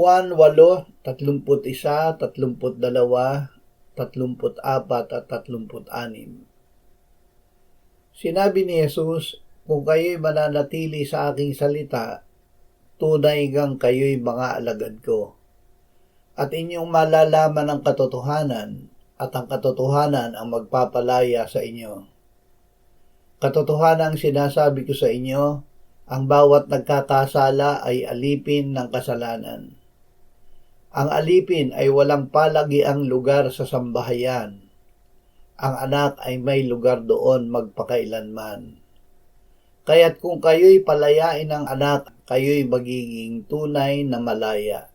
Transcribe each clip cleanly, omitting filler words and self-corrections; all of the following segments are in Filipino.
Juan 8:31, 32, 34 at 36. Sinabi ni Jesus, kung kayo'y mananatili sa aking salita, tunay gang kayo'y mga alagad ko. At inyong malalaman ang katotohanan, at ang katotohanan ang magpapalaya sa inyo. Katotohanan ang sinasabi ko sa inyo, ang bawat nagkakasala ay alipin ng kasalanan. Ang alipin ay walang palagiang lugar sa sambahayan. Ang anak ay may lugar doon magpakailanman. Kaya't kung kayo'y palayain ng anak, kayo'y magiging tunay na malaya.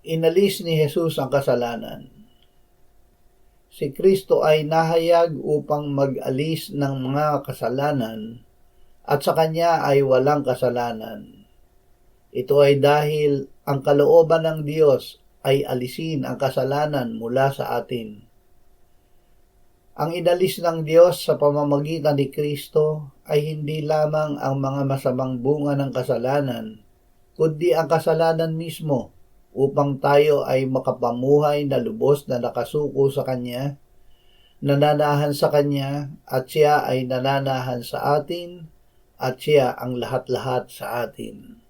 Inalis ni Jesus ang kasalanan. Si Kristo ay nahayag upang mag-alis ng mga kasalanan at sa Kanya ay walang kasalanan. Ito ay dahil ang kalooban ng Diyos ay alisin ang kasalanan mula sa atin. Ang inalis ng Diyos sa pamamagitan ni Kristo ay hindi lamang ang mga masamang bunga ng kasalanan, kundi ang kasalanan mismo, upang tayo ay makapamuhay na lubos na nakasuko sa Kanya, nananahan sa Kanya, at Siya ay nananahan sa atin, at Siya ang lahat-lahat sa atin.